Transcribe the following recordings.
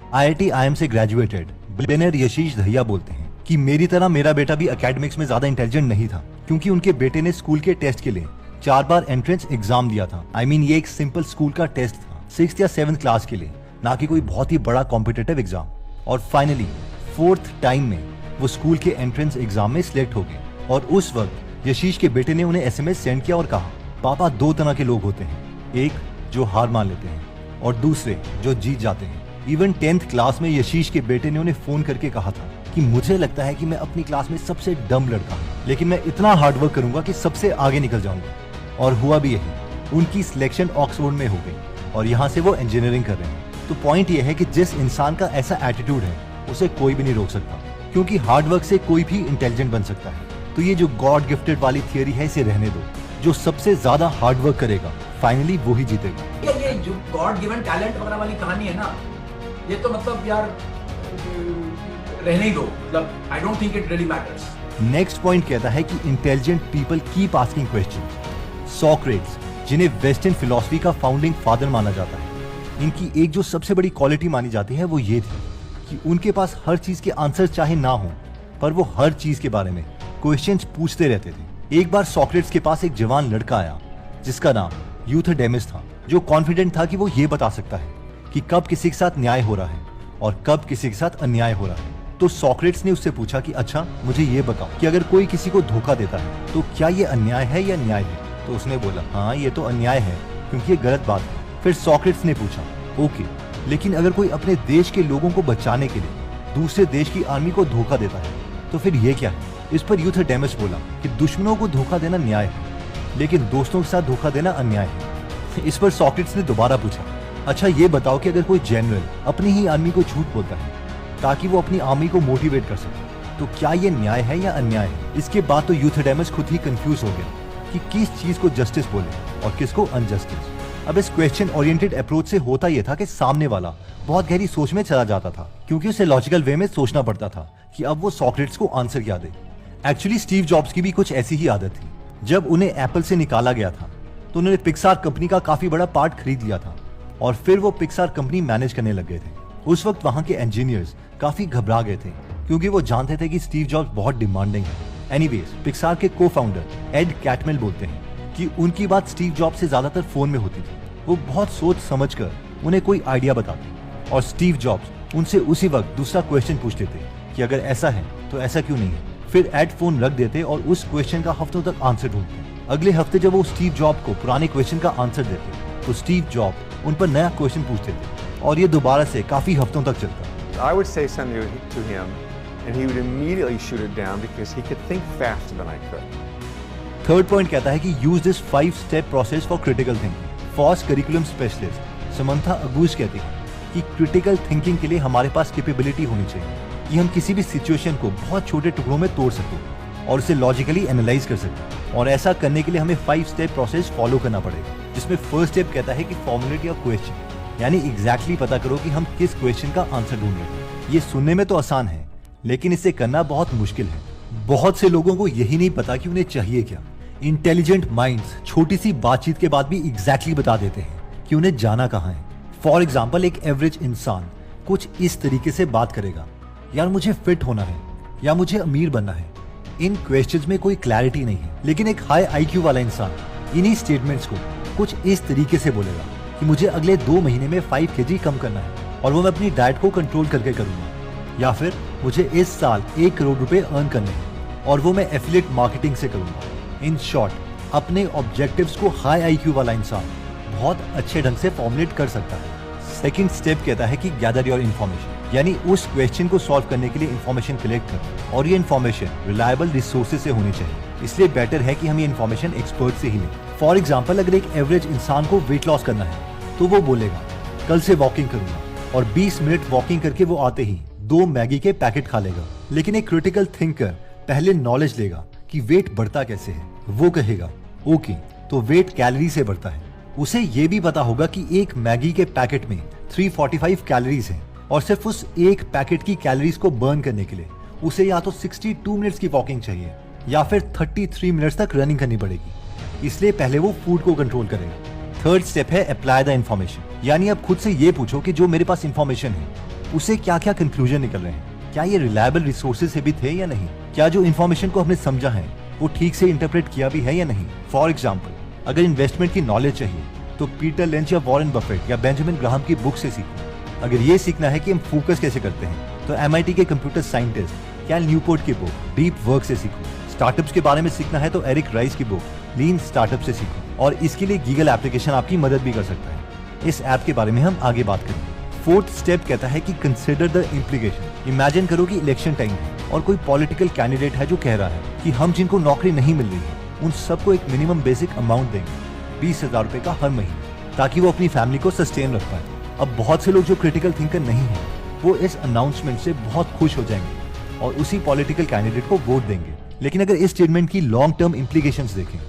IIT IIM से graduated billionaire यशीश Dahiya बोलते हैं कि मेरी तरह मेरा बेटा भी एकेडमिक्स में ज्यादा इंटेलिजेंट नहीं था, क्योंकि उनके बेटे ने स्कूल के टेस्ट के लिए 4 बार एंट्रेंस एग्जाम दिया था। ये एक सिंपल स्कूल का टेस्ट था 6th या 7th क्लास के लिए, ना कि कोई बहुत ही बड़ा कॉम्पिटिटिव एग्जाम। और फाइनली 4th टाइम में वो स्कूल के एंट्रेंस एग्जाम में सिलेक्ट हो गए। और उस वक्त यशीश के बेटे ने उन्हें SMS सेंड किया और कहा, पापा 2 तरह के लोग होते हैं, एक जो हार मान लेते हैं और दूसरे जो जीत जाते हैं। इवन 10th क्लास में यशीश के बेटे ने उन्हें फोन करके कहा था कि मुझे लगता है कि मैं अपनी क्लास में सबसे डम लड़का हूँ, लेकिन मैं इतना हार्डवर्क करूंगा कि सबसे आगे निकल जाऊंगा। और हुआ भी यही, उनकी सिलेक्शन ऑक्सफोर्ड में हो गई और यहाँ से वो इंजीनियरिंग कर रहे हैं। तो पॉइंट ये है कि जिस इंसान का ऐसा एटीट्यूड है उसे कोई भी नहीं रोक सकता, क्योंकि हार्डवर्क से कोई भी इंटेलिजेंट बन सकता है। तो ये जो गॉड गिफ्टेड वाली थियरी है इसे रहने दो, जो सबसे ज्यादा हार्डवर्क करेगा फाइनली वो ही जीतेगा। ये जो गॉड गिवन टैलेंट वगैरह वाली कहानी है ना, ये तो मतलब यार रहने ही दो, मतलब I don't think it really matters. Next point कहता है कि intelligent people keep asking question. Socrates, जिन्हें वेस्टर्न फिलॉसफी का फाउंडिंग फादर माना जाता है, इनकी एक जो सबसे बड़ी क्वालिटी मानी जाती है वो ये थी कि उनके पास हर चीज के आंसर चाहे ना हो, पर वो हर चीज के बारे में क्वेश्चंस पूछते रहते थे। एक बार सॉक्रेट्स के पास एक जवान लड़का आया जिसका नाम यूथडेमिस था, जो कॉन्फिडेंट था कि वो ये बता सकता है कि कब किसी के साथ न्याय हो रहा है और कब किसी के साथ अन्याय हो रहा है। तो सॉक्रेट्स ने उससे पूछा कि अच्छा मुझे ये बताओ कि अगर कोई किसी को धोखा देता है तो क्या ये अन्याय है या न्याय है? तो उसने बोला हाँ ये तो अन्याय है, क्योंकि ये गलत बात है। फिर सॉक्रेट्स ने पूछा ओके, लेकिन अगर कोई अपने देश के लोगों को बचाने के लिए दूसरे देश की आर्मी को धोखा देता है तो फिर ये क्या है? इस पर यूथडेमिस बोला कि दुश्मनों को धोखा देना न्याय है, लेकिन दोस्तों के साथ धोखा देना अन्याय है। इस पर सॉक्रेट्स ने दोबारा पूछा अच्छा ये बताओ कि अगर कोई जनरल अपनी ही आर्मी को झूठ बोलता है ताकि वो अपनी आर्मी को मोटिवेट कर सके, तो क्या ये न्याय है या अन्याय है? इसके बाद तो यूथडेमिस खुद ही कंफ्यूज हो गया कि किस चीज को जस्टिस बोले और किसको अनजस्टिस। अब इस क्वेश्चन ओरिएंटेड अप्रोच से होता यह था कि सामने वाला बहुत गहरी सोच में चला जाता था, क्योंकि उसे लॉजिकल वे में सोचना पड़ता था कि अब वो सॉक्रेट्स को आंसर क्या दे। एक्चुअली स्टीव जॉब्स की भी कुछ ऐसी ही आदत थी। जब उन्हें एप्पल से निकाला गया था तो उन्होंने पिक्सार कंपनी का काफी बड़ा पार्ट खरीद लिया था और फिर वो पिक्सार कंपनी मैनेज करने लग गए थे। उस वक्त वहां के इंजीनियर्स काफी घबरा गए थे, क्योंकि वो जानते थे कि स्टीव जॉब्स बहुत डिमांडिंग है। एनीवेज, पिक्सार के को-फाउंडर एड कैटमेल बोलते हैं कि उनकी बात स्टीव जॉब्स से ज्यादातर फोन में होती थी। वो बहुत सोच समझकर उन्हें कोई आइडिया बताते और स्टीव जॉब्स उनसे उसी वक्त दूसरा क्वेश्चन पूछते थे कि अगर ऐसा है तो ऐसा क्यों नहीं है। फिर एड फोन रख देते और उस क्वेश्चन का हफ्तों तक आंसर ढूंढते। अगले हफ्ते जब वो स्टीव जॉब को पुराने क्वेश्चन का आंसर देते तो स्टीव जॉब उन पर नया क्वेश्चन पूछते थे और ये दोबारा से काफी हफ्तों तक चलता। I would say something to him and he would immediately shoot it down because he could think faster than I could. Third point कहता है कि use this 5-step process for critical thinking. FOSS curriculum specialist Samantha Agoos कहती है कि critical thinking के लिए हमारे पास capability होनी चाहिए कि हम किसी भी सिचुएशन को बहुत छोटे टुकड़ों में तोड़ सकें और उसे लॉजिकली एनालाइज कर सकें। और ऐसा करने के लिए हमें 5-step प्रोसेस फॉलो करना पड़ेगा, जिसमें फर्स्ट स्टेप कहता है कि फॉर्मुलेट योर क्वेश्चन, यानी एग्जैक्टली पता करो कि हम किस क्वेश्चन का आंसर ढूंढ रहे हैं। ये सुनने में तो आसान है, लेकिन इसे करना बहुत मुश्किल है। बहुत से लोगों को यही नहीं पता कि उन्हें चाहिए क्या। इंटेलिजेंट माइंड्स छोटी सी बातचीत के बाद भी एग्जैक्टली बता देते हैं कि उन्हें जाना कहाँ है। फॉर एग्जाम्पल, एक एवरेज इंसान कुछ इस तरीके से बात करेगा, यार मुझे फिट होना है या मुझे अमीर बनना है। इन क्वेश्चंस में कोई क्लैरिटी नहीं है, लेकिन एक हाई IQ वाला इंसान इन्हीं स्टेटमेंट्स को कुछ इस तरीके से बोलेगा कि मुझे अगले 2 महीने में 5 kg कम करना है और वो मैं अपनी डाइट को कंट्रोल करके करूंगा, या फिर मुझे इस साल 1 करोड़ रुपए अर्न करने हैं और वो मैं एफिलिएट मार्केटिंग से करूंगा। इन शॉर्ट, अपने ऑब्जेक्टिव्स को हाई IQ वाला इंसान बहुत अच्छे ढंग से फॉर्मुलेट कर सकता है। सेकंड स्टेप कहता है कि गैदर योर इन्फॉर्मेशन, यानी उस क्वेश्चन को सॉल्व करने के लिए इन्फॉर्मेशन कलेक्ट कर, और ये इन्फॉर्मेशन रिलायबल रिसोर्सेज से होनी चाहिए। इसलिए बेटर है कि हम ये इन्फॉर्मेशन एक्सपर्ट से ही लें। फॉर एग्जाम्पल, अगर एक एवरेज इंसान को वेट लॉस करना है तो वो बोलेगा कल से वॉकिंग करूंगा और 20 मिनट वॉकिंग करके वो आते ही 2 मैगी के पैकेट खा लेगा। लेकिन एक क्रिटिकल थिंकर पहले नॉलेज लेगा कि वेट बढ़ता कैसे है। वो कहेगा ओके, तो वेट कैलोरी से बढ़ता है। उसे ये भी पता होगा कि एक मैगी के पैकेट में 345 कैलोरीज हैं और सिर्फ उस एक पैकेट की कैलोरीज को बर्न करने के लिए उसे या तो 62 मिनट्स की वॉकिंग चाहिए या फिर 33 मिनट्स तक रनिंग करनी पड़ेगी। इसलिए पहले वो फूड को कंट्रोल करेगा। थर्ड स्टेप है अप्लाई द इन्फॉर्मेशन, यानी अब खुद से ये पूछो कि जो मेरे पास इन्फॉर्मेशन है उसे क्या क्या कंक्लूजन निकल रहे हैं, क्या ये रिलायबल रिसोर्सेज से भी थे या नहीं, क्या जो इन्फॉर्मेशन को हमने समझा है वो ठीक से इंटरप्रेट किया भी है या नहीं। फॉर एग्जाम्पल, अगर इन्वेस्टमेंट की नॉलेज चाहिए तो पीटर लिंच या वॉरेन बफेट या बेंजामिन ग्राहम की बुक से सीखो। अगर ये सीखना है कि हम फोकस कैसे करते हैं तो MIT के कंप्यूटर साइंटिस्ट कैल न्यूपोर्ट की बुक डीप वर्क से सीखो। स्टार्टअप्स के बारे में सीखना है तो एरिक राइस की बुक लीन स्टार्टअप से सीखो। और इसके लिए गूगल एप्लीकेशन आपकी मदद भी कर सकता है। इस ऐप के बारे में हम आगे बात करेंगे। फोर्थ स्टेप कहता है कि कंसिडर द इम्प्लीकेशन। इमेजिन करो कि इलेक्शन टाइम है और कोई पॉलिटिकल कैंडिडेट है जो कह रहा है कि हम जिनको नौकरी नहीं मिल रही है उन सबको एक मिनिमम बेसिक अमाउंट देंगे 20,000 रुपए का हर महीने, ताकि वो अपनी फैमिली को सस्टेन रख पाए। अब बहुत से लोग जो क्रिटिकल थिंकर नहीं है वो इस अनाउंसमेंट से बहुत खुश हो जाएंगे और उसी पॉलिटिकल कैंडिडेट को वोट देंगे। लेकिन अगर इस स्टेटमेंट की लॉन्ग टर्म इम्प्लीकेशंस देखें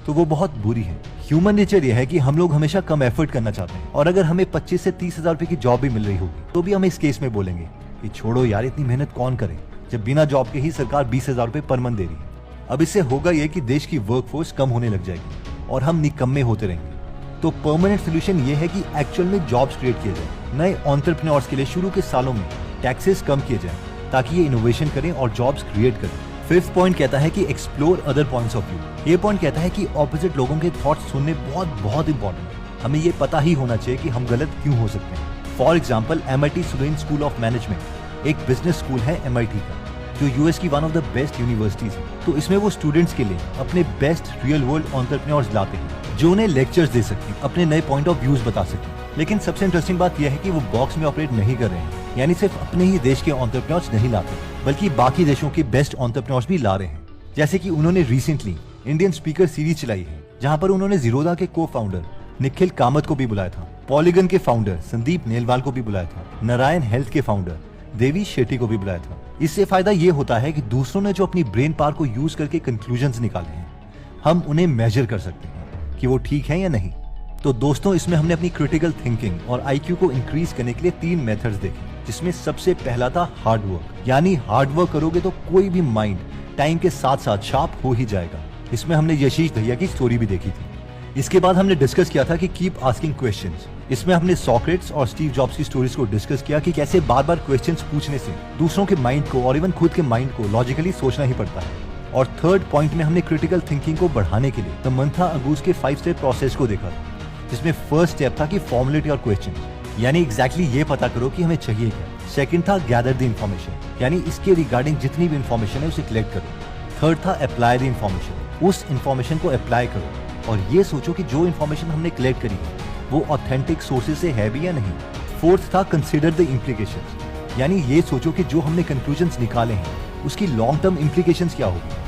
तो वो बहुत बुरी है। ह्यूमन नेचर यह है कि हम लोग हमेशा कम एफर्ट करना चाहते हैं और अगर हमें 25 से 30,000 रुपए की जॉब भी मिल रही होगी तो भी हम इस केस में बोलेंगे कि छोड़ो यार, इतनी मेहनत कौन करे जब बिना जॉब के ही सरकार 20,000 रुपए पर मंथ दे रही है। अब इससे होगा यह कि देश की वर्कफोर्स कम होने लग जाएगी और हम निकम्मे होते रहेंगे। तो परमानेंट सोल्यूशन ये है कि एक्चुअल में जॉब्स क्रिएट किए जाए। नए एंटरप्रेन्योर्स के लिए शुरू के सालों में टैक्सेस कम किए जाएं ताकि ये इनोवेशन करें और जॉब्स क्रिएट करें। फिफ्थ पॉइंट कहता है कि explore other points of view. ये पॉइंट कहता है कि ऑपोजिट लोगों के थॉट्स सुनने बहुत इंपॉर्टेंट है। हमें ये पता ही होना चाहिए कि हम गलत क्यों हो सकते हैं। For example, MIT student school of management एक बिजनेस स्कूल है MIT का, जो US की one of the best universities है। तो इसमें वो स्टूडेंट्स के लिए अपने बेस्ट रियल वर्ल्ड एंटरप्रेन्योर्स लाते हैं जो उन्हें लेक्चर्स दे सकें, अपने नए पॉइंट ऑफ व्यूज बता सकें। लेकिन सबसे इंटरेस्टिंग बात यह है कि वो बॉक्स में ऑपरेट नहीं कर रहे हैं, यानी सिर्फ अपने ही देश के एंटरप्रेन्योर्स नहीं लाते बल्कि बाकी देशों के बेस्ट एंटरप्रेन्योर्स भी ला रहे हैं। जैसे कि उन्होंने रिसेंटली इंडियन स्पीकर सीरीज चलाई है जहां पर उन्होंने जीरोधा के को फाउंडर निखिल कामत को भी बुलाया था, पॉलीगन के फाउंडर संदीप नेलवाल को भी बुलाया था, नारायण हेल्थ के फाउंडर देवी शेट्टी को भी बुलाया था। इससे फायदा ये होता है कि दूसरों ने जो अपनी ब्रेन पावर को यूज करके कंक्लूजन्स निकाले हैं हम उन्हें मेजर कर सकते हैं कि वो ठीक है या नहीं। तो दोस्तों, इसमें हमने अपनी क्रिटिकल थिंकिंग और IQ को इंक्रीज करने के लिए 3 मेथड्स देखे, जिसमें सबसे पहला था हार्ड वर्क। यानी हार्ड वर्क करोगे तो कोई भी माइंड टाइम के साथ साथ शार्प हो ही जाएगा। इसमें हमने यशीश दहिया की स्टोरी भी देखी थी। इसके बाद हमने डिस्कस किया था कि कीप आस्किंग क्वेश्चंस। इसमें हमने सॉक्रेट्स और स्टीव जॉब्स की स्टोरीज को डिस्कस किया कि कैसे बार बार क्वेश्चंस पूछने से दूसरों के माइंड को और इवन खुद के माइंड को लॉजिकली सोचना ही पड़ता है। और थर्ड पॉइंट में हमने क्रिटिकल थिंकिंग को बढ़ाने के लिए मंथा अगूस के 5 स्टेप प्रोसेस को देखा, जिसमें फर्स्ट स्टेप था कि फॉर्मुलेट योर क्वेश्चन, यानी एग्जैक्टली ये पता करो कि हमें चाहिए क्या। सेकंड था गैदर द इन्फॉर्मेशन, यानी इसके रिगार्डिंग जितनी भी इन्फॉर्मेशन है उसे कलेक्ट करो। थर्ड था अप्लाई द इन्फॉर्मेशन, उस इन्फॉर्मेशन को अप्लाई करो और ये सोचो कि जो इन्फॉर्मेशन हमने कलेक्ट करी है वो ऑथेंटिक सोर्सेज से है भी या नहीं। फोर्थ था कंसीडर द इम्प्लीकेशंस, यानी ये सोचो कि जो हमने कंक्लूजन्स निकाले हैं उसकी लॉन्ग टर्म इम्प्लीकेशंस क्या होगी।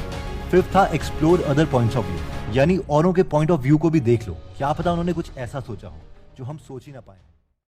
फिफ्थ था explore other points of view, यानी औरों के पॉइंट ऑफ व्यू को भी देख लो, क्या पता उन्होंने कुछ ऐसा सोचा हो जो हम सोच ही ना पाए।